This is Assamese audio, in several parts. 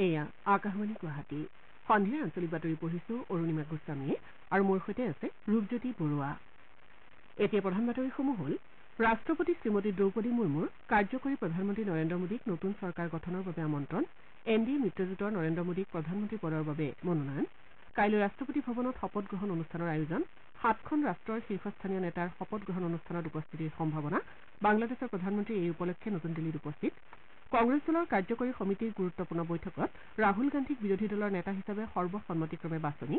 এয়া আকাশবাণী গুৱাহাটী সন্ধিয়াৰ আঞ্চলিক বাতৰি পঢ়িছো অৰুণিমা গোস্বামীয়ে আৰু মোৰ সৈতে আছে ৰূপজ্যোতি বৰুৱা। এতিয়া প্ৰধান বাতৰিসমূহ হ'ল ৰাষ্ট্ৰপতি শ্ৰীমতী দ্ৰৌপদী মুৰ্মুৰ কাৰ্যকৰী প্ৰধানমন্ত্ৰী নৰেন্দ্ৰ মোদীক নতুন চৰকাৰ গঠনৰ বাবে আমন্ত্ৰণ, এনডিএ মিত্ৰজোঁটৰ নৰেন্দ্ৰ মোদীক প্ৰধানমন্ত্ৰী পদৰ বাবে মনোনয়ন, কাইলৈ ৰাষ্ট্ৰপতি ভৱনত শপত গ্ৰহণ অনুষ্ঠানৰ আয়োজন, 7খন ৰাষ্ট্ৰৰ শীৰ্ষস্থানীয় নেতাৰ শপত গ্ৰহণ অনুষ্ঠানত উপস্থিতিৰ সম্ভাৱনা, বাংলাদেশৰ প্ৰধানমন্ত্ৰী এই উপলক্ষে নতুন দিল্লীত উপস্থিত, কংগ্ৰেছ দলৰ কাৰ্যকৰী সমিতিৰ গুৰুত্বপূৰ্ণ বৈঠকত ৰাহুল গান্ধীক বিৰোধী দলৰ নেতা হিচাপে সৰ্বসন্মতিক্ৰমে বাছনি,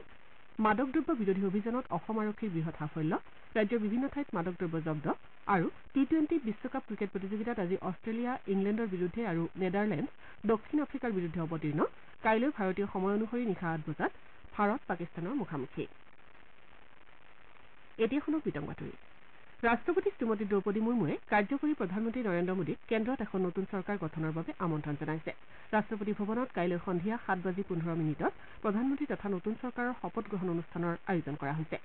মাদক দ্ৰব্য বিৰোধী অভিযানত অসম আৰক্ষীৰ বৃহৎ সাফল্য, ৰাজ্যৰ বিভিন্ন ঠাইত মাদক দ্ৰব্য জব্দ আৰু টি-20 বিশ্বকাপ ক্ৰিকেট প্ৰতিযোগিতাত আজি অষ্ট্ৰেলিয়া ইংলেণ্ডৰ বিৰুদ্ধে আৰু নেডাৰলেণ্ডছ দক্ষিণ আফ্ৰিকাৰ বিৰুদ্ধে অৱতীৰ্ণ, কাইলৈ ভাৰতীয় সময় অনুসৰি নিশা 8 বজাত ভাৰত পাকিস্তানৰ মুখামুখি। এতিয়া শুনক বিতং বাতৰি। ৰাষ্ট্ৰপতি শ্ৰীমতী দ্ৰৌপদী মুৰ্মুৱে কাৰ্যকৰী প্ৰধানমন্ত্ৰী নৰেন্দ্ৰ মোদীক কেন্দ্ৰত এখন নতুন চৰকাৰ গঠনৰ বাবে আমন্ত্ৰণ জনাইছে। ৰাষ্ট্ৰপতি ভৱনত কাইলৈ সন্ধিয়া 7:15 প্ৰধানমন্ত্ৰী তথা নতুন চৰকাৰৰ শপত গ্ৰহণ অনুষ্ঠানৰ আয়োজন কৰা হৈছে।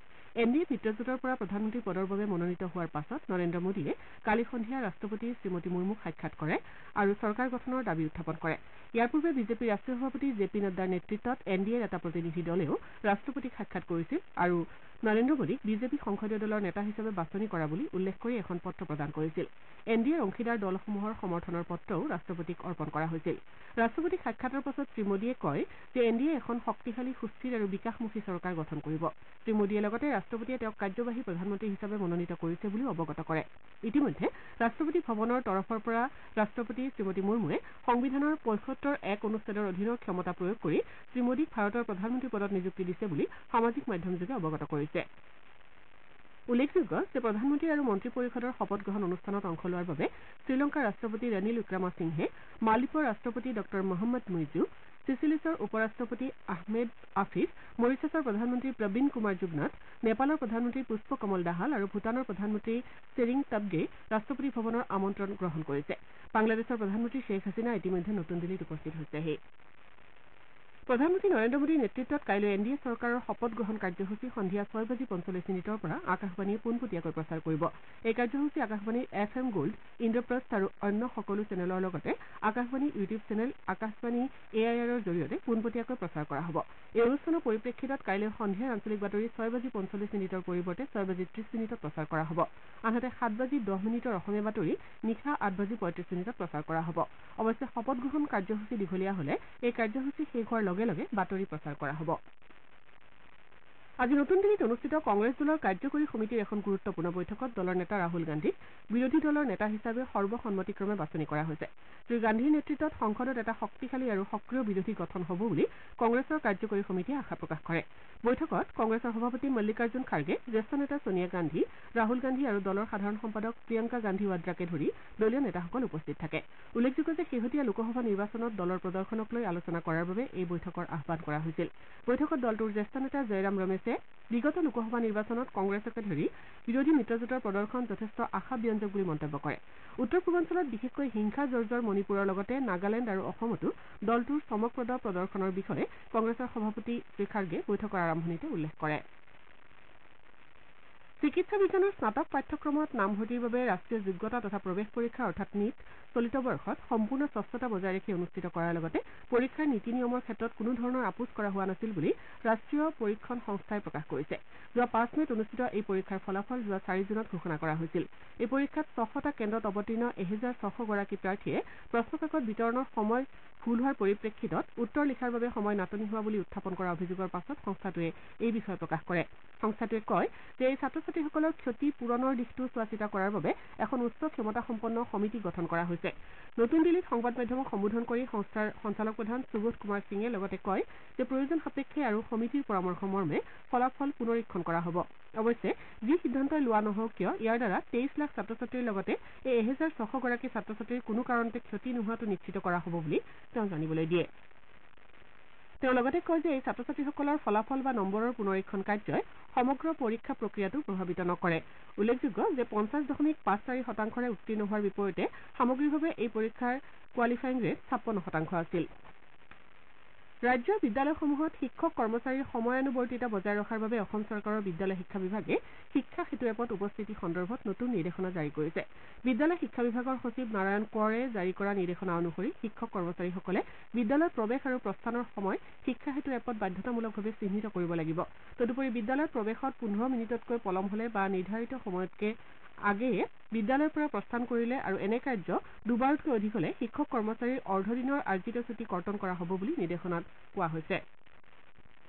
এনডিএ মিত্ৰজোঁটৰ পৰা প্ৰধানমন্ত্ৰী পদৰ বাবে মনোনীত হোৱাৰ পাছত নৰেন্দ্ৰ মোদীয়ে কালি সন্ধিয়া ৰাষ্ট্ৰপতি শ্ৰীমতী মুৰ্মুক সাক্ষাৎ কৰে আৰু চৰকাৰ গঠনৰ দাবী উত্থাপন কৰে। ইয়াৰ পূৰ্বে বিজেপিৰ ৰাষ্ট্ৰীয় সভাপতি জে পি নাড্ডাৰ নেতৃত্বত এনডিএৰ এটা প্ৰতিনিধি দলেও ৰাষ্ট্ৰপতিক সাক্ষাৎ কৰিছিল আৰু নৰেন্দ্ৰ মোদীক বিজেপি সংসদীয় দলৰ নেতা হিচাপে বাছনি কৰা বুলি উল্লেখ কৰি এখন পত্ৰ প্ৰদান কৰিছিল। এনডিএৰ অংশীদাৰ দলসমূহৰ সমৰ্থনৰ পত্ৰও ৰাষ্ট্ৰপতিক অৰ্পণ কৰা হৈছিল। ৰাষ্ট্ৰপতিক সাক্ষাতৰ পাছত শ্ৰীমোদীয়ে কয় যে এনডিএ এখন শক্তিশালী সুস্থিৰ আৰু বিকাশমুখী চৰকাৰ গঠন কৰিব। শ্ৰীমোদীয়ে লগতে ৰাষ্ট্ৰপতিয়ে তেওঁক কাৰ্যবাহী প্ৰধানমন্ত্ৰী হিচাপে মনোনীত কৰিছে বুলিও অৱগত কৰে। ইতিমধ্যে ৰাষ্ট্ৰপতি ভৱনৰ তৰফৰ পৰা ৰাষ্ট্ৰপতি শ্ৰীমতী মুৰ্মুৱে সংবিধানৰ ৭৫(১) অনুচ্ছেদৰ অধীনৰ ক্ষমতা প্ৰয়োগ কৰি শ্ৰীমোদীক ভাৰতৰ প্ৰধানমন্ত্ৰী পদত নিযুক্তি দিছে বুলি সামাজিক মাধ্যমযোগে অৱগত কৰিছে। উল্লেখযোগ্য যে প্ৰধানমন্ত্ৰী আৰু মন্ত্ৰী পৰিষদৰ শপত গ্ৰহণ অনুষ্ঠানত অংশ লোৱাৰ বাবে শ্ৰীলংকাৰ ৰাষ্ট্ৰপতি ৰণিল ৱিক্ৰমাসিংহে, মালদ্বীপৰ ৰাষ্ট্ৰপতি ডঃ মহম্মদ মুইজু, চিচিলিছৰ উপ ৰাষ্ট্ৰপতি আহমেদ আফিফ, মৰিছাছৰ প্ৰধানমন্ত্ৰী প্ৰবীণ কুমাৰ যুগনাথ, নেপালৰ প্ৰধানমন্ত্ৰী পুষ্প কমল দাহাল আৰু ভূটানৰ প্ৰধানমন্ত্ৰী শ্বেৰিং টবগেই ৰাষ্ট্ৰপতি ভৱনৰ আমন্ত্ৰণ গ্ৰহণ কৰিছে। বাংলাদেশৰ প্ৰধানমন্ত্ৰী শ্বেখ হাছিনা ইতিমধ্যে নতুন দিল্লীত উপস্থিত হৈছেহি। প্ৰধানমন্ত্ৰী নৰেন্দ্ৰ মোদীৰ নেতৃত্বত কাইলৈ এনডিএ চৰকাৰৰ শপত গ্ৰহণ কাৰ্যসূচী সন্ধিয়া 6:45 পৰা আকাশবাণীয়ে পোনপটীয়াকৈ প্ৰচাৰ কৰিব। এই কাৰ্যসূচী আকাশবাণীৰ FM গোল্ড, ইন্দ্ৰপ্ৰস্থ আৰু অন্য সকলো চেনেলৰ লগতে আকাশবাণীৰ ইউটিউব চেনেল আকাশবাণী AIRৰ জৰিয়তে পোনপটীয়াকৈ প্ৰচাৰ কৰা হ'ব। এই অনুষ্ঠানৰ পৰিপ্ৰেক্ষিতত কাইলৈ সন্ধিয়াৰ আঞ্চলিক বাতৰি 6:45 পৰিৱৰ্তে 6:30 প্ৰচাৰ কৰা হ'ব। আনহাতে 7:10 অসমীয়া বাতৰি নিশা 8:35 প্ৰচাৰ কৰা হ'ব। অৱশ্যে শপত গ্ৰহণ কাৰ্যসূচী দীঘলীয়া হ'লে এই কাৰ্যসূচী শেষ হোৱাৰ লগে লগে বাতৰি প্ৰচাৰ কৰা হ'ব। আজি নতুন দিল্লীত অনুষ্ঠিত কংগ্ৰেছ দলৰ কাৰ্যকৰী সমিতিৰ এখন গুৰুত্বপূৰ্ণ বৈঠকত দলৰ নেতা ৰাহুল গান্ধীক বিৰোধী দলৰ নেতা হিচাপে সৰ্বসন্মতিক্ৰমে বাছনি কৰা হৈছে। শ্ৰীগান্ধীৰ নেতৃত্বত সংসদত এটা শক্তিশালী আৰু সক্ৰিয় বিৰোধী গঠন হ'ব বুলি কংগ্ৰেছৰ কাৰ্যকৰী সমিতিয়ে আশা প্ৰকাশ কৰে। বৈঠকত কংগ্ৰেছৰ সভাপতি মল্লিকাৰ্জুন খাৰ্গে, জ্যেষ্ঠ নেতা ছোনিয়া গান্ধী, ৰাহুল গান্ধী আৰু দলৰ সাধাৰণ সম্পাদক প্ৰিয়ংকা গান্ধী ৱাদ্ৰাকে ধৰি দলীয় নেতাসকল উপস্থিত থাকে। উল্লেখযোগ্য যে শেহতীয়া লোকসভা নিৰ্বাচনত দলৰ প্ৰদৰ্শনক লৈ আলোচনা কৰাৰ বাবে এই বৈঠকৰ আহ্বান কৰা হৈছিল। বৈঠকত দলটোৰ জ্যেষ্ঠ নেতা জয়ৰাম ৰমেশে বিগত লোকসভা নিৰ্বাচনত কংগ্ৰেছকে ধৰি বিৰোধী মিত্ৰজোঁটৰ প্ৰদৰ্শন যথেষ্ট আশাব্যঞ্জক বুলি মন্তব্য কৰে। উত্তৰ পূৰ্বাঞ্চলত বিশেষকৈ হিংসা জৰ্জৰ মণিপুৰৰ লগতে নাগালেণ্ড আৰু অসমতো দলটোৰ চমকপ্ৰদ প্ৰদৰ্শনৰ বিষয়ে কংগ্ৰেছৰ সভাপতি শ্ৰীখাৰ্গে বৈঠকৰ আৰম্ভণিতে উল্লেখ কৰে। চিকিৎসা বিজ্ঞানৰ স্নাতক পাঠ্যক্ৰমত নামভৰ্তিৰ বাবে ৰাষ্ট্ৰীয় যোগ্যতা তথা প্ৰৱেশ পৰীক্ষা অৰ্থাৎ নীট চলিত বৰ্ষত সম্পূৰ্ণ স্বচ্ছতা বজাই ৰাখি অনুষ্ঠিত কৰাৰ লগতে পৰীক্ষাৰ নীতি নিয়মৰ ক্ষেত্ৰত কোনো ধৰণৰ আপোচ কৰা হোৱা নাছিল বুলি ৰাষ্ট্ৰীয় পৰীক্ষণ সংস্থাই প্ৰকাশ কৰিছে। যোৱা 5 মে'ত অনুষ্ঠিত এই পৰীক্ষাৰ ফলাফল যোৱা 4 জুনত ঘোষণা কৰা হৈছিল। এই পৰীক্ষাত 600টা কেন্দ্ৰত অৱতীৰ্ণ 1600 গৰাকী প্ৰাৰ্থীয়ে প্ৰশ্নকাকত বিতৰণৰ সময় ভুল হোৱাৰ পৰিপ্ৰেক্ষিতত উত্তৰ লিখাৰ বাবে সময় নাটনি হোৱা বুলি উত্থাপন কৰা অভিযোগৰ পাছত সংস্থাটোৱে এই বিষয়ে প্ৰকাশ কৰে। সংস্থাটোৱে কয় যে এই ছাত্ৰ-ছাত্ৰীসকলৰ ক্ষতি পূৰণৰ দিশটো চোৱা-চিতা কৰাৰ বাবে এখন উচ্চ ক্ষমতাসম্পন্ন সমিতি গঠন কৰা হৈছে। নতুন দিল্লীত সংবাদ মাধ্যমক সম্বোধন কৰি সংস্থাৰ সঞ্চালক প্ৰধান সুবোধ কুমাৰ সিঙে লগতে কয় যে প্ৰয়োজন সাপেক্ষে আৰু সমিতিৰ পৰামৰ্শ মৰ্মে ফলাফল পুনৰীক্ষণ কৰা হ'ব। অৱশ্যে যি সিদ্ধান্তই লোৱা নহওক কিয় ইয়াৰ দ্বাৰা 23 লাখ ছাত্ৰ-ছাত্ৰীৰ লগতে এই 1600 গৰাকী ছাত্ৰ-ছাত্ৰীৰ কোনো কাৰণতে ক্ষতি নোহোৱাটো নিশ্চিত কৰা হ'ব বুলি তেওঁ জানিবলৈ দিয়ে। তেওঁ লগতে কয় যে এই ছাত্ৰ-ছাত্ৰীসকলৰ ফলাফল বা নম্বৰৰ পুনৰীক্ষণ কাৰ্যই সমগ্ৰ পৰীক্ষা প্ৰক্ৰিয়াটো প্ৰভাৱিত নকৰে। উল্লেখযোগ্য যে 50.54% উত্তীৰ্ণ হোৱাৰ বিপৰীতে সামগ্ৰিকভাৱে এই পৰীক্ষাৰ কোৱালিফাইং ৰেট 56% আছিল। ৰাজ্যৰ বিদ্যালয়সমূহত শিক্ষক কৰ্মচাৰীৰ সময়ানুবৰ্তিতা বজাই ৰখাৰ বাবে অসম চৰকাৰৰ বিদ্যালয় শিক্ষা বিভাগে শিক্ষা সেতু এপত উপস্থিতি সন্দৰ্ভত নতুন নিৰ্দেশনা জাৰি কৰিছে। বিদ্যালয় শিক্ষা বিভাগৰ সচিব নাৰায়ণ কোঁৱৰে জাৰি কৰা নিৰ্দেশনা অনুসৰি শিক্ষক কৰ্মচাৰীসকলে বিদ্যালয়ত প্ৰৱেশ আৰু প্ৰস্থানৰ সময় শিক্ষা সেতু এপত বাধ্যতামূলকভাৱে চিহ্নিত কৰিব লাগিব। তদুপৰি বিদ্যালয়ত প্ৰৱেশত 15 মিনিটতকৈ পলম হলে বা নিৰ্ধাৰিত সময়তকৈ আগেয়ে বিদ্যালয়ৰ পৰা প্ৰস্থান কৰিলে আৰু এনে কাৰ্য দুবাৰতকৈ অধিক হলে শিক্ষক কৰ্মচাৰীৰ অৰ্ধদিনৰ আৰ্জিত ছুটী কৰ্তন কৰা হ'ব বুলি নিৰ্দেশনাত কোৱা হৈছে।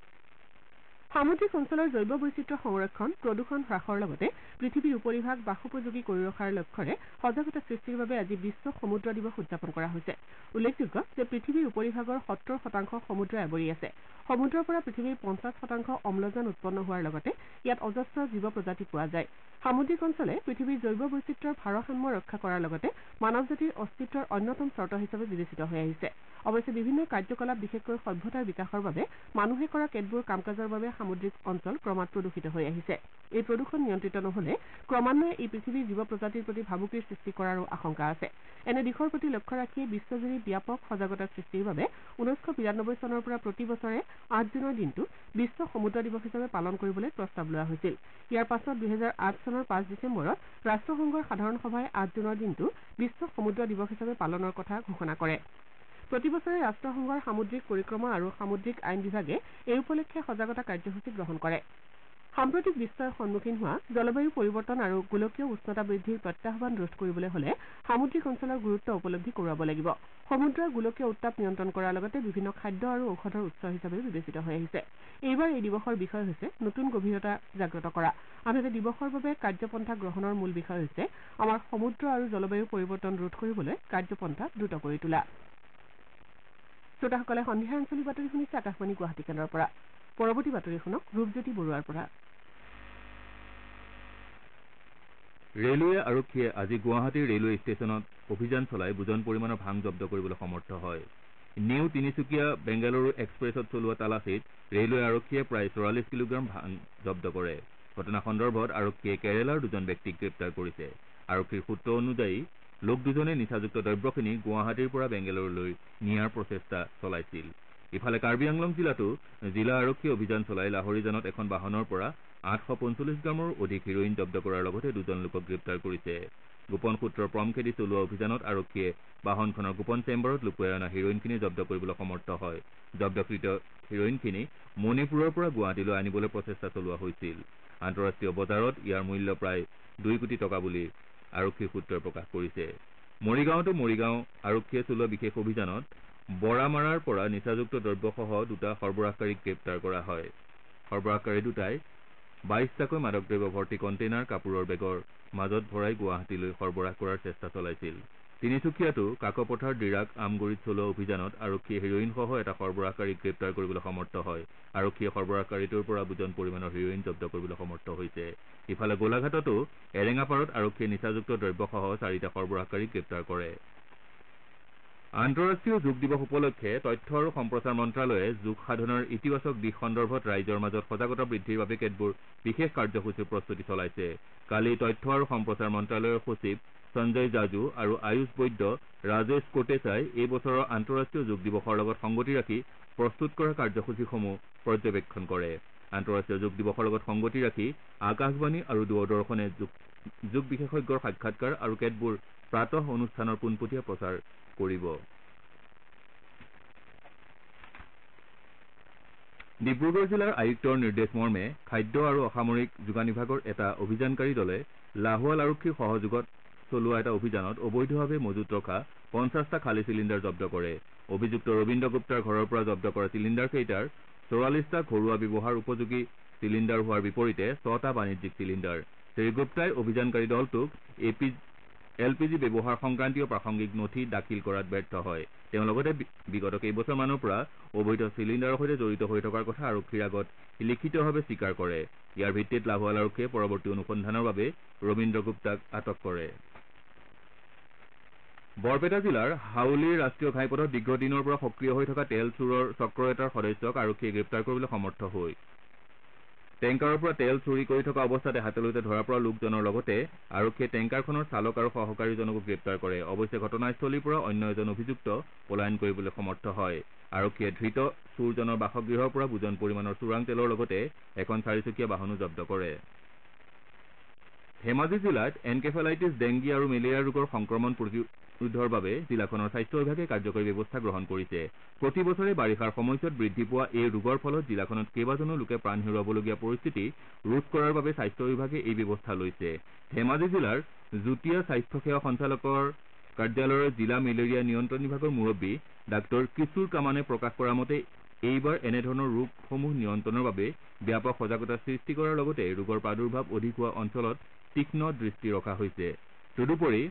সামুদ্ৰিক অঞ্চলৰ জৈৱ বৈচিত্ৰ্য সংৰক্ষণ, প্ৰদূষণ হ্ৰাসৰ লগতে পৃথিৱীৰ উপৰিভাগ বাসোপযোগী কৰি ৰখাৰ লক্ষ্যৰে সজাগতা সৃষ্টিৰ বাবে আজি বিশ্ব সমুদ্ৰ দিৱস উদযাপন কৰা হৈছে। উল্লেখযোগ্য যে পৃথিৱীৰ উপৰিভাগৰ 70% সমুদ্ৰই আৱৰি আছে। সমুদ্ৰৰ পৰা পৃথিৱীৰ 50% অম্লজান উৎপন্ন হোৱাৰ লগতে ইয়াত অজস্ৰ জীৱ প্ৰজাতি পোৱা যায়। সামুদ্ৰিক অঞ্চলে পৃথিৱীৰ জৈৱ বৈচিত্ৰ্যৰ ভাৰসাম্য ৰক্ষা কৰাৰ লগতে মানৱ জাতিৰ অস্তিত্বৰ অন্যতম চৰ্ত হিচাপে বিবেচিত হৈ আহিছে। অৱশ্যে বিভিন্ন কাৰ্যকলাপ বিশেষকৈ সভ্যতাৰ বিকাশৰ বাবে মানুহে কৰা কেতবোৰ কাম কাজৰ বাবে সামুদ্ৰিক অঞ্চল ক্ৰমাৎ প্ৰদূষিত হৈ আহিছে। এই প্ৰদূষণ নিয়ন্ত্ৰিত নহলে ক্ৰমান্বয়ে এই পৃথিৱীৰ জীৱ প্ৰজাতিৰ প্ৰতি ভাবুকিৰ সৃষ্টি কৰাৰো আশংকা আছে। এনে দিশৰ প্ৰতি লক্ষ্য ৰাখিয়ে বিশ্বজুৰি ব্যাপক সজাগতা সৃষ্টিৰ বাবে 1992 চনৰ পৰা প্ৰতি বছৰে 8 জুনৰ দিনটো বিশ্ব সমুদ্ৰ দিৱস হিচাপে পালন কৰিবলৈ প্ৰস্তাৱ লোৱা হৈছিল। ইয়াৰ পাছত 2008 চনৰ 5 ডিচেম্বৰত ৰাষ্ট্ৰসংঘৰ সাধাৰণ সভাই 8 জুনৰ দিনটো বিশ্ব সমুদ্ৰ দিৱস হিচাপে পালনৰ কথা ঘোষণা কৰে। প্ৰতি বছৰে ৰাষ্ট্ৰসংঘৰ সামুদ্ৰিক পৰিক্ৰমা আৰু সামুদ্ৰিক আইন বিভাগে এই উপলক্ষে সজাগতা কাৰ্যসূচী গ্ৰহণ কৰে। সাম্প্ৰতিক বিশ্বই সন্মুখীন হোৱা জলবায়ু পৰিৱৰ্তন আৰু গোলকীয় উষ্ণতা বৃদ্ধিৰ প্ৰত্যাহ্বান ৰোধ কৰিবলৈ হলে সামুদ্ৰিক অঞ্চলৰ গুৰুত্ব উপলব্ধি কৰোৱাব লাগিব। সমুদ্ৰই গোলকীয় উত্তাপ নিয়ন্ত্ৰণ কৰাৰ লগতে বিভিন্ন খাদ্য আৰু ঔষধৰ উৎস হিচাপে বিবেচিত হৈ আহিছে। এইবাৰ এই দিৱসৰ বিষয় হৈছে নতুন গভীৰতা জাগ্ৰত কৰা। আনহাতে দিৱসৰ বাবে কাৰ্যপন্থা গ্ৰহণৰ মূল বিষয় হৈছে আমাৰ সমুদ্ৰ আৰু জলবায়ু পৰিৱৰ্তন ৰোধ কৰিবলৈ কাৰ্যপন্থা দ্ৰুত কৰি তোলা। শ্ৰোতাসকলে সন্ধিয়া আঞ্চলিক বাতৰি শুনিছে আকাশবাণী গুৱাহাটী কেন্দ্ৰৰ পৰা। পৰৱৰ্তী বাতৰি শুনক ৰূপজ্যোতি বৰুৱাৰ পৰা। ৰেলৱে আৰক্ষীয়ে আজি গুৱাহাটীৰ ৰেলৱে ষ্টেচনত অভিযান চলাই বুজন পৰিমাণৰ ভাং জব্দ কৰিবলৈ সমৰ্থ হয়। নিউ তিনিচুকীয়া বেংগালুৰু এক্সপ্ৰেছত চলোৱা তালাচীত ৰেলৱে আৰক্ষীয়ে প্ৰায় 44 কিলোগ্ৰাম ভাং জব্দ কৰে। ঘটনা সন্দৰ্ভত আৰক্ষীয়ে কেৰালাৰ দুজন ব্যক্তিক গ্ৰেপ্তাৰ কৰিছে। আৰক্ষীৰ সূত্ৰ অনুযায়ী লোক দুজনে নিচাযুক্ত দ্ৰব্যখিনি গুৱাহাটীৰ পৰা বেংগালুৰুলৈ নিয়াৰ প্ৰচেষ্টা চলাইছিল। ইফালে কাৰ্বি আংলং জিলাতো জিলা আৰক্ষীয়ে অভিযান চলাই লাহৰীজানত এখন বাহনৰ পৰা 845 গ্ৰামৰ অধিক হিৰোইন জব্দ কৰাৰ লগতে দুজন লোকক গ্ৰেপ্তাৰ কৰিছে। গোপন সূত্ৰৰ পম খেদি চলোৱা অভিযানত আৰক্ষীয়ে বাহনখনৰ গোপন চেম্বাৰত লুকুৱাই অনা হিৰোইনখিনি জব্দ কৰিবলৈ সমৰ্থ হয়। জব্দকৃত হিৰোইনখিনি মণিপুৰৰ পৰা গুৱাহাটীলৈ আনিবলৈ প্ৰচেষ্টা চলোৱা হৈছিল। আন্তঃৰাষ্ট্ৰীয় বজাৰত ইয়াৰ মূল্য প্ৰায় 2 কোটি টকা বুলি আৰক্ষীৰ সূত্ৰই প্ৰকাশ কৰিছে। মৰিগাঁৱতো মৰিগাঁও আৰক্ষীয়ে চলোৱা বিশেষ অভিযানত বৰামাৰাৰ পৰা নিচাযুক্ত দ্ৰব্যসহ দুটা সৰবৰাহকাৰীক গ্ৰেপ্তাৰ কৰা হয়। সৰবৰাহকাৰী দুটাই 22টাকৈ মাদক দ্ৰব্য ভৰ্তি কণ্টেইনাৰ কাপোৰৰ বেগৰ মাজত ভৰাই গুৱাহাটীলৈ সৰবৰাহ কৰাৰ চেষ্টা চলাইছিল। তিনিচুকীয়াতো কাকপথাৰ ডিৰাগ আমগুৰিত চলোৱা অভিযানত আৰক্ষীয়ে হিৰোইনসহ এটা সৰবৰাহকাৰীক গ্ৰেপ্তাৰ কৰিবলৈ সমৰ্থ হয়। আৰক্ষীয়ে সৰবৰাহকাৰীটোৰ পৰা বুজন পৰিমাণৰ হিৰোইন জব্দ কৰিবলৈ সমৰ্থ হৈছে। ইফালে গোলাঘাটতো এৰেঙাপাৰত আৰক্ষীয়ে নিচাযুক্ত দ্ৰব্যসহ 4টা সৰবৰাহকাৰীক গ্ৰেপ্তাৰ কৰে। আন্তঃৰাষ্ট্ৰীয় যোগ দিৱস উপলক্ষে তথ্য আৰু সম্প্ৰচাৰ মন্ত্ৰালয়ে যোগ সাধনাৰ ইতিবাচক দিশ সন্দৰ্ভত ৰাইজৰ মাজত সজাগতা বৃদ্ধিৰ বাবে কেতবোৰ বিশেষ কাৰ্যসূচীৰ প্ৰস্তুতি চলাইছে। কালি তথ্য আৰু সম্প্ৰচাৰ মন্ত্ৰালয়ৰ সচিব সঞ্জয় জাজু আৰু আয়ুষ বৈদ্য ৰাজেশ কোটেচাই এই বছৰৰ আন্তঃৰাষ্ট্ৰীয় যোগ দিৱসৰ লগত সংগতি ৰাখি প্ৰস্তুত কৰা কাৰ্যসূচীসমূহ পৰ্যবেক্ষণ কৰে। আন্তঃৰাষ্ট্ৰীয় যোগ দিৱসৰ লগত সংগতি ৰাখি আকাশবাণী আৰু দূৰদৰ্শনে যোগ বিশেষজ্ঞৰ সাক্ষাৎকাৰ আৰু কেতবোৰ প্ৰাতঃ অনুষ্ঠানৰ পোনপটীয়া প্ৰচাৰ কৰিব। ডিব্ৰুগড় জিলাৰ আয়ুক্তৰ নিৰ্দেশ মৰ্মে খাদ্য আৰু অসামৰিক যোগান বিভাগৰ এটা অভিযানকাৰী দলে লাহোৱাল আৰক্ষীৰ সহযোগত চলোৱা এটা অভিযানত অবৈধভাৱে মজুত ৰখা 50টা খালী চিলিণ্ডাৰ জব্দ কৰে। অভিযুক্ত ৰবীন্দ্ৰ গুপ্তাৰ ঘৰৰ পৰা জব্দ কৰা চিলিণ্ডাৰকেইটাৰ 44টা ঘৰুৱা ব্যৱহাৰ উপযোগী চিলিণ্ডাৰ হোৱাৰ বিপৰীতে 6টা বাণিজ্যিক চিলিণ্ডাৰ। শ্ৰীগুপ্তাই অভিযানকাৰী দলটোক LPG ব্যৱহাৰ সংক্ৰান্তীয় প্ৰাসংগিক নথি দাখিল কৰাত ব্যৰ্থ হয়। তেওঁ লগতে বিগত কেইবছৰমানৰ পৰা অবৈধ চিলিণ্ডাৰৰ সৈতে জড়িত হৈ থকাৰ কথা আৰক্ষীৰ আগত লিখিতভাৱে স্বীকাৰ কৰে। ইয়াৰ ভিত্তিত লাহোৱাল আৰক্ষীয়ে পৰৱৰ্তী অনুসন্ধানৰ বাবে ৰবীন্দ্ৰ গুপ্তাক আটক কৰে। বৰপেটা জিলাৰ হাউলিৰ ৰাষ্ট্ৰীয় ঘাইপথত দীৰ্ঘদিনৰ পৰা সক্ৰিয় হৈ থকা তেল চোৰৰ চক্ৰ এটাৰ সদস্যক আৰক্ষীয়ে গ্ৰেপ্তাৰ কৰিবলৈ সমৰ্থ হয়। টেংকাৰৰ পৰা তেল চুৰি কৰি থকা অৱস্থাতে হাতেলৈতে ধৰা পৰা লোকজনৰ লগতে আৰক্ষীয়ে টেংকাৰখনৰ চালক আৰু সহকাৰীজনকো গ্ৰেপ্তাৰ কৰে। অৱশ্যে ঘটনাস্থলীৰ পৰা অন্য এজন অভিযুক্ত পলায়ন কৰিবলৈ সমৰ্থ হয়। আৰক্ষীয়ে ধৃত চোৰজনৰ বাসগৃহৰ পৰা বুজন পৰিমাণৰ চোৰাং তেলৰ লগতে এখন চাৰিচকীয়া বাহনো জব্দ কৰে। ধেমাজি জিলাত এনকেফেলাইটিছ, ডেংগি আৰু মেলেৰিয়া ৰোগৰ সংক্ৰমণ প্ৰতিৰোধৰ বাবে জিলাখনৰ স্বাস্থ্য বিভাগে কাৰ্যকৰী ব্যৱস্থা গ্ৰহণ কৰিছে। প্ৰতি বছৰে বাৰিষাৰ সময়ছোৱাত বৃদ্ধি পোৱা এই ৰোগৰ ফলত জিলাখনত কেইবাজনো লোকে প্ৰাণ হেৰুৱাবলগীয়া পৰিস্থিতি ৰোধ কৰাৰ বাবে স্বাস্থ্য বিভাগে এই ব্যৱস্থা লৈছে। ধেমাজি জিলাৰ যুটীয়া স্বাস্থ্য সেৱা সঞ্চালকৰ কাৰ্যালয়ৰ জিলা মেলেৰিয়া নিয়ন্ত্ৰণ বিভাগৰ মুৰব্বী ডাঃ কিশোৰ কামানে প্ৰকাশ কৰা মতে এইবাৰ এনেধৰণৰ ৰোগসমূহ নিয়ন্ত্ৰণৰ বাবে ব্যাপক সজাগতা সৃষ্টি কৰাৰ লগতে ৰোগৰ প্ৰাদুৰ্ভাৱ অধিক হোৱা অঞ্চলত তীক্ষ্ণ দৃষ্টি ৰখা হৈছে। তদুপৰি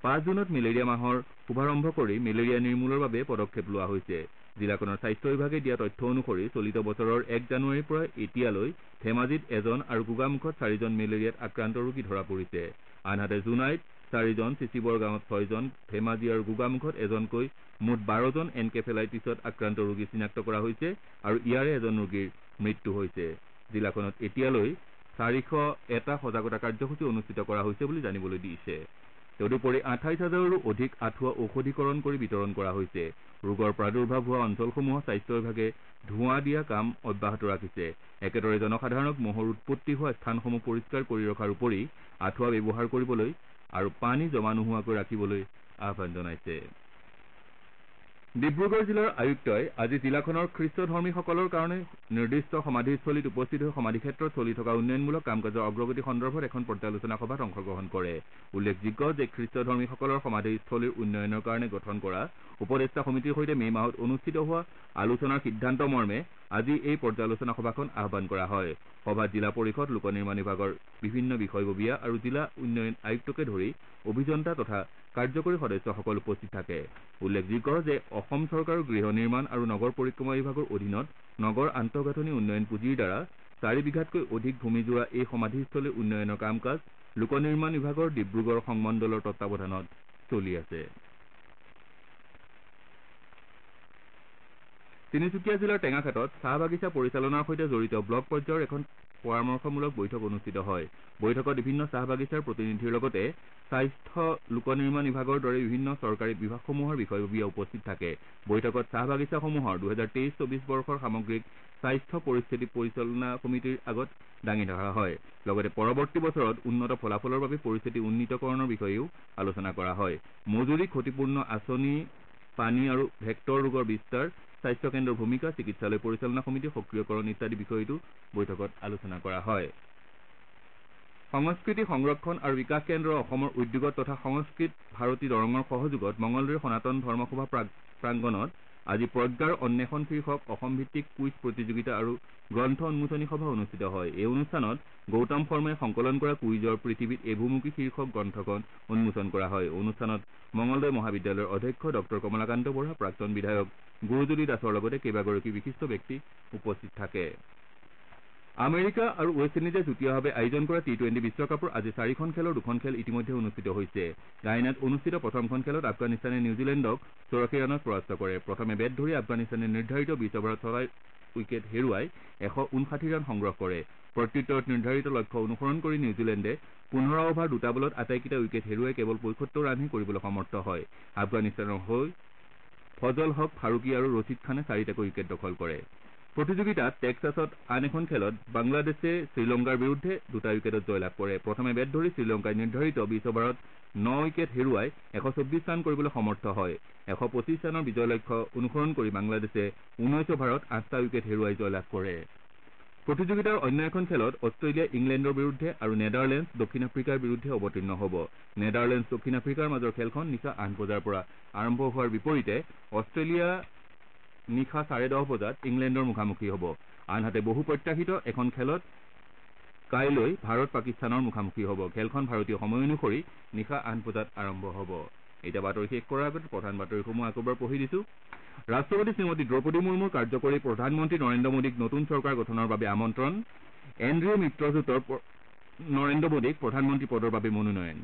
৫ জুনত মেলেৰিয়া মাহৰ শুভাৰম্ভ কৰি মেলেৰিয়া নিৰ্মূলৰ বাবে পদক্ষেপ লোৱা হৈছে। জিলাখনৰ স্বাস্থ্য বিভাগে দিয়া তথ্য অনুসৰি চলিত বছৰৰ ১ জানুৱাৰীৰ পৰা এতিয়ালৈ ধেমাজিত ১জন আৰু গোগামুখত ৪জন মেলেৰিয়াত আক্ৰান্ত ৰোগী ধৰা পৰিছে। আনহাতে জোনাইত ৪জন, চিচিবৰ গাঁৱত ৬জন, ধেমাজি আৰু গোগামুখত এজনকৈ মুঠ ১২জন এনকেফেলাইটিছত আক্ৰান্ত ৰোগী চিনাক্ত কৰা হৈছে আৰু ইয়াৰে এজন ৰোগীৰ মৃত্যু হৈছে। জিলাখনত এতিয়ালৈ ৪০১টা সজাগতা কাৰ্যসূচী অনুষ্ঠিত কৰা হৈছে বুলি জানিবলৈ দিছে। তদুপৰি ২৮,০০০ৰো অধিক আঁঠুৱা ঔষধীকৰণ কৰি বিতৰণ কৰা হৈছে। ৰোগৰ প্ৰাদুৰ্ভাৱ হোৱা অঞ্চলসমূহত স্বাস্থ্য বিভাগে ধোঁৱা দিয়া কাম অব্যাহত ৰাখিছে। একেদৰে জনসাধাৰণক মহৰ উৎপত্তি হোৱা স্থানসমূহ পৰিষ্কাৰ কৰি ৰখাৰ উপৰি আঁঠুৱা ব্যৱহাৰ কৰিবলৈ আৰু পানী জমা নোহোৱাকৈ ৰাখিবলৈ আহ্বান জনাইছে। ডিব্ৰুগড় জিলাৰ আয়ুক্তই আজি জিলাখনৰ খ্ৰীষ্টধৰ্মীসকলৰ কাৰণে নিৰ্দিষ্ট সমাধিস্থলীত উপস্থিত হৈ সমাধিক্ষেত্ৰত চলি থকা উন্নয়নমূলক কাম কাজৰ অগ্ৰগতি সন্দৰ্ভত এখন পৰ্যালোচনা সভাত অংশগ্ৰহণ কৰে। উল্লেখযোগ্য যে খ্ৰীষ্টধৰ্মীসকলৰ সমাধিস্থলীৰ উন্নয়নৰ কাৰণে গঠন কৰা উপদেষ্টা সমিতিৰ সৈতে মে' মাহত অনুষ্ঠিত হোৱা আলোচনাৰ সিদ্ধান্ত মৰ্মে আজি এই পৰ্যালোচনা সভাখন আহ্বান কৰা হয়। সভাত জিলা পৰিষদ, লোক নিৰ্মাণ বিভাগৰ বিভিন্ন বিষয়ববীয়া আৰু জিলা উন্নয়ন আয়ুক্তকে ধৰি অভিযন্তা তথা কাৰ্যকৰী সদস্যসকল উপস্থিত থাকে। উল্লেখযোগ্য যে অসম চৰকাৰৰ গৃহ নিৰ্মাণ আৰু নগৰ পৰিক্ৰমা বিভাগৰ অধীনত নগৰ আন্তঃগাঁথনি উন্নয়ন পুঁজিৰ দ্বাৰা ৪ বিঘাতকৈ অধিক ভূমিজোৰা এই সমাধিস্থলী উন্নয়নৰ কাম কাজ লোক নিৰ্মাণ বিভাগৰ ডিব্ৰুগড় সংমণ্ডলৰ তত্বাৱধানত চলি আছে। তিনিচুকীয়া জিলাৰ টেঙাখাটত চাহ বাগিচা পৰিচালনাৰ সৈতে জড়িত ব্লক পৰ্যায়ৰ এখন পৰামৰ্শমূলক বৈঠক অনুষ্ঠিত হয়। বৈঠকত বিভিন্ন চাহ বাগিচাৰ প্ৰতিনিধিৰ লগতে স্বাস্থ্য, লোক নিৰ্মাণ বিভাগৰ দৰে বিভিন্ন চৰকাৰী বিভাগসমূহৰ বিষয়ববীয়া উপস্থিত থাকে। বৈঠকত চাহ বাগিচাসমূহৰ ২০২৩-২৪ বৰ্ষৰ সামগ্ৰিক স্বাস্থ্য পৰিস্থিতি পৰিচালনা সমিতিৰ আগত দাঙি ধৰা হয়। লগতে পৰৱৰ্তী বছৰত উন্নত ফলাফলৰ বাবে পৰিস্থিতি উন্নীতকৰণৰ বিষয়েও আলোচনা কৰা হয়। মজুৰি ক্ষতিপূৰ্ণ আঁচনি, পানী আৰু ভেক্টৰ ৰোগৰ বিস্তাৰ, স্বাস্থ্য কেন্দ্ৰৰ ভূমিকা, চিকিৎসালয় পৰিচালনা সমিতিৰ সক্ৰিয়কৰণ ইত্যাদি বিষয়তো বৈঠকত আলোচনা কৰা হয়। সংস্কৃতি সংৰক্ষণ আৰু বিকাশ কেন্দ্ৰ অসমৰ উদ্যোগত তথা সংস্কৃত ভাৰতী দৰঙৰ সহযোগত মঙলদৈৰ সনাতন ধৰ্মসভা প্ৰাংগণত আজি প্ৰজ্ঞাৰ অন্বেষণ শীৰ্ষক অসম ভিত্তিক কুইজ প্ৰতিযোগিতা আৰু গ্ৰন্থ উন্মোচনী সভা অনুষ্ঠিত হয়। এই অনুষ্ঠানত গৌতম শৰ্মাই সংকলন কৰা কুইজৰ পৃথিৱীত এভুমুখী শীৰ্ষক গ্ৰন্থখন উন্মোচন কৰা হয়। অনুষ্ঠানত মঙলদৈ মহাবিদ্যালয়ৰ অধ্যক্ষ ডঃ কমলাকান্ত বৰুৱা, প্ৰাক্তন বিধায়ক গুৰুজুলি দাসৰ লগতে কেইবাগৰাকী বিশিষ্ট ব্যক্তি উপস্থিত থাকে। আমেৰিকা আৰু ৱেষ্ট ইণ্ডিজে যুটীয়াভাৱে আয়োজন কৰা টি-২০ বিশ্বকাপৰ আজি ৪খন খেলৰ 2খন খেল ইতিমধ্যে অনুষ্ঠিত হৈছে। গাইনাত অনুষ্ঠিত প্ৰথমখন খেলত আফগানিস্তানে নিউজিলেণ্ডক ৮৪ ৰানত পৰাস্ত কৰে। প্ৰথমে বেট ধৰি আফগানিস্তানে নিৰ্ধাৰিত ২০ অভাৰত ৬ উইকেট হেৰুৱাই ১৫৯ ৰান সংগ্ৰহ কৰে। প্ৰত্যুত্তৰত নিৰ্ধাৰিত লক্ষ্য অনুসৰণ কৰি নিউজিলেণ্ডে ১৫ অভাৰ ২টা বলত আটাইকেইটা উইকেট হেৰুৱাই কেৱল ৭৫ ৰানহে কৰিবলৈ সমৰ্থ হয়। আফগানিস্তানৰ হৈ ফজল হক ফাৰুকী আৰু ৰছিদ খানে ৪টাকৈ উইকেট দখল কৰে। প্ৰতিযোগিতাত টেক্সাছত আন এখন খেলত বাংলাদেশে শ্ৰীলংকাৰ বিৰুদ্ধে ২টা উইকেটত জয়লাভ কৰে। প্ৰথমে বেট ধৰি শ্ৰীলংকাই নিৰ্ধাৰিত ২০ অভাৰত ৯ উইকেট হেৰুৱাই ১২৪ ৰান কৰিবলৈ সমৰ্থ হয়। ১২৫ ৰানৰ বিজয় লক্ষ্য অনুসৰণ কৰি বাংলাদেশে ১৯ অভাৰত ৮টা উইকেট হেৰুৱাই জয়লাভ কৰে। প্ৰতিযোগিতাৰ অন্য এখন খেলত অষ্ট্ৰেলিয়া ইংলেণ্ডৰ বিৰুদ্ধে আৰু নেদাৰলেণ্ডছ দক্ষিণ আফ্ৰিকাৰ বিৰুদ্ধে অৱতীৰ্ণ হ'ব। নেদাৰলেণ্ডছ দক্ষিণ আফ্ৰিকাৰ মাজৰ খেলখন নিশা ৮ বজাৰ পৰা আৰম্ভ হোৱাৰ বিপৰীতে অষ্ট্ৰেলিয়া নিশা 10:30 বজাত ইংলেণ্ডৰ মুখামুখি হ'ব। আনহাতে বহু প্ৰত্যাশিত এখন খেলত কাইলৈ ভাৰত পাকিস্তানৰ মুখামুখি হ'ব। খেলখন ভাৰতীয় সময় অনুসৰি নিশা 8 বজাত আৰম্ভ হ'ব। এতিয়া বাতৰি শেষ কৰাৰ আগতে প্ৰধান বাতৰিসমূহ আকৌ এবাৰ পঢ়ি দিছো। ৰাষ্ট্ৰপতি শ্ৰীমতী দ্ৰৌপদী মুৰ্মুৰ কাৰ্যকৰী প্ৰধানমন্ত্ৰী নৰেন্দ্ৰ মোদীক নতুন চৰকাৰ গঠনৰ বাবে আমন্ত্ৰণ। এনডিএ মিত্ৰজোঁটৰ নৰেন্দ্ৰ মোদীক প্ৰধানমন্ত্ৰী পদৰ বাবে মনোনয়ন।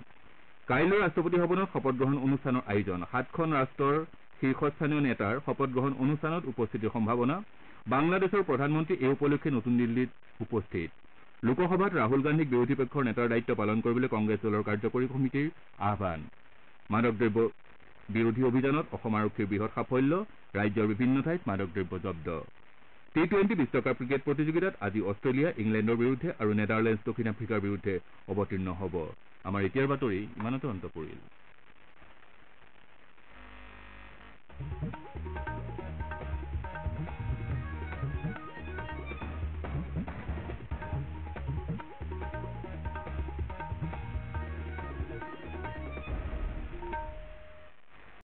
কাইলৈ ৰাষ্ট্ৰপতি ভৱনত শপত গ্ৰহণ অনুষ্ঠানৰ আয়োজন। 7খন ৰাষ্ট্ৰৰ শীৰ্ষস্থানীয় নেতাৰ শপত গ্ৰহণ অনুষ্ঠানত উপস্থিতিৰ সম্ভাৱনা। বাংলাদেশৰ প্ৰধানমন্ত্ৰী এই উপলক্ষে নতুন দিল্লীত উপস্থিত। লোকসভাত ৰাহুল গান্ধীক বিৰোধী পক্ষৰ নেতাৰ দায়িত্ব পালন কৰিবলৈ কংগ্ৰেছ দলৰ কাৰ্যকৰী সমিতিৰ আহান মাদক দ্ৰব্য বিৰোধী অভিযানত অসম আৰক্ষীৰ বৃহৎ সাফল্য ৰাজ্যৰ বিভিন্ন ঠাইত মাদক দ্ৰব্য জব্দ T20 বিশ্বকাপ ক্ৰিকেট প্ৰতিযোগিতাত আজি অষ্ট্ৰেলিয়া ইংলেণ্ডৰ বিৰুদ্ধে আৰু নেডাৰলেণ্ডছ দক্ষিণ আফ্ৰিকাৰ বিৰুদ্ধে অৱতীৰ্ণ হ'ব আমাৰ এতিয়াৰ বাতৰি ইমানতে অন্ত পৰিল।